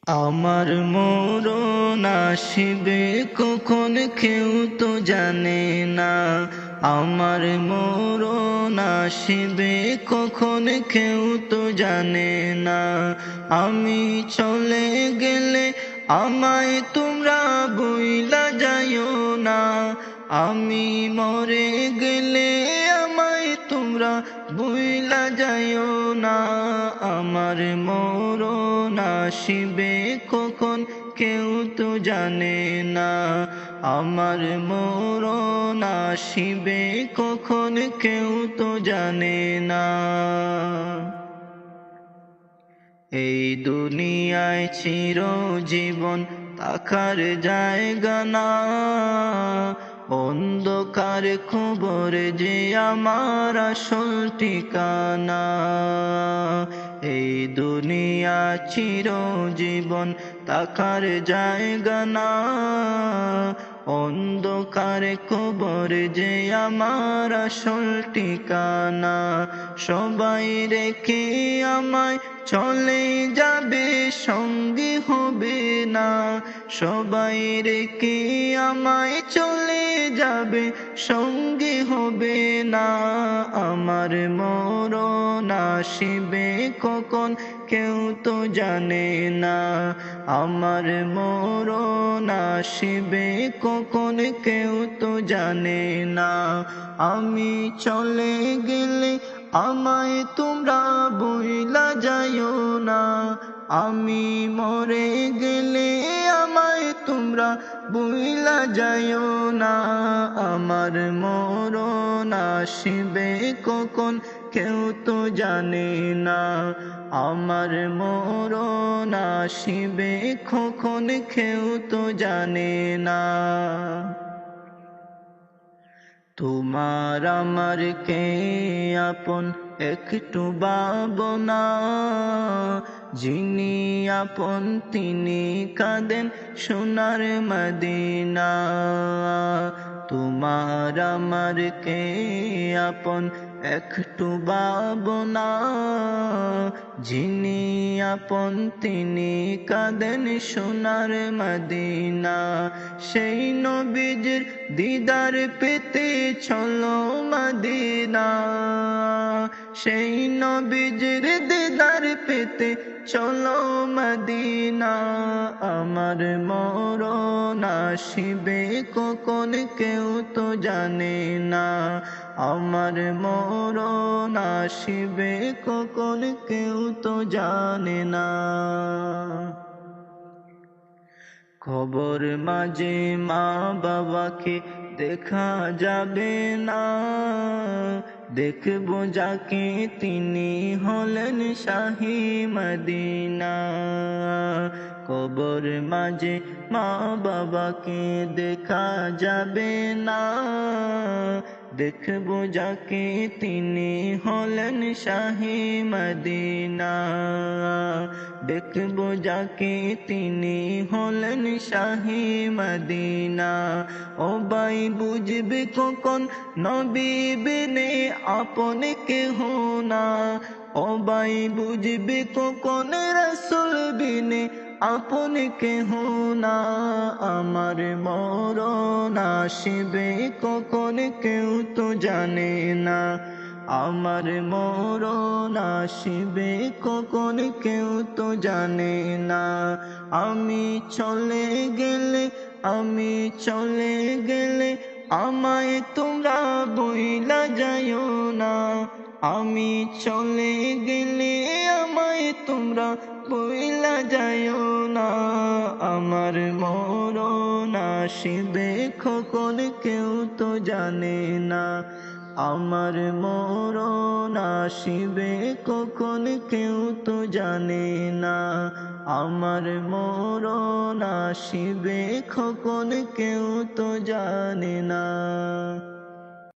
আমার মরণ আসবে কখন কেউ তো জানে না। আমার মরণ আসবে কখন কেউ তো জানে না। আমি চলে গেলে আমায় তোমরা বইলা যাইও না। আমি মরে গেলে আমায় তোমরা বইলা যাইও না। আমার মরণ আসবে কখন কেউ তো জানে না। আমার মরণ আসবে কখন কেউ তো জানে না। এই দুনিয়ায় চিরজীবন থাকার জায়গা না। অন্ধকার খবর যে আমার আসল ঠিকানা। এই দুনিয়া চিরজীবন থাকার জায়গা না। অন্ধকার কবর যে আমার আসল ঠিকানা। সবাই রেখে আমায় চলে যাবে, সঙ্গী হবে না। সবাই রেখে আমায় চলে যাবে, সঙ্গী হবে না। আমার মরণ আসবে কখন কেউ তো জানে না। আমার মরণ আসবে কখন কেউ তো জানে না। আমি চলে গেলে আমায় তোমরা বইলা যাইও না। আমি মরে গেলে আমায় তোমরা বইলা যাইও না। আমার মরণ আসবে কখন কেউ তো জানে না। আমার মরণ আসবে কখন কেউ তো জানে না। তোমার আমার কে আপন একটু ভাবনা। যিনি আপন তিনি কাঁদেন সোনার মদিনা। তোমার আমার কে আপন একটু ভাবনা। যিনি আপন তিনি কাঁদেন সোনার মদিনা। সেই নবীজির দিদার পেতে চলো মদিনা। সেই নবীজির দিদার পেতে চলো মদিনা। আমার মরণ আসবে কখন কেউ তো জানে না। আমার মরণ আসবে কখন কেউ তো জানে না। খবর মাঝে মা বাবাকে দেখা যাবে না। দেখবো যাকে তিনি হলেন শাহী মদিনা। কবর মাঝে মা বাবাকে দেখা যাবে না। দেখবো যাকে তিনি হলেন শাহী মদিনা। দেখবো যাকে তিনি হলেন শাহী মদিনা। ও ভাই বুঝবে কখন নবী বিনে আপন কেহ না। ও ভাই বুঝবে কখন রাসূল বিনে আপন কেহ না। আমার মরণ আসবে কখন কেউ তো জানে না। আমার মরণ আসবে কখন কেউ তো জানে না। আমি চলে গেলে আমি চলে গেলে আমায় তোমরা বইলা যাইও না। আমি চলে গেলে আমায় তোমরা বইলা যাইও না। আমার মরণ আসবে কখন কেউ তো জানে না। আমার মরণ আসবে কখন কেউ তো জানে না। আমার মরণ আসবে কখন কেউ তো জানে না।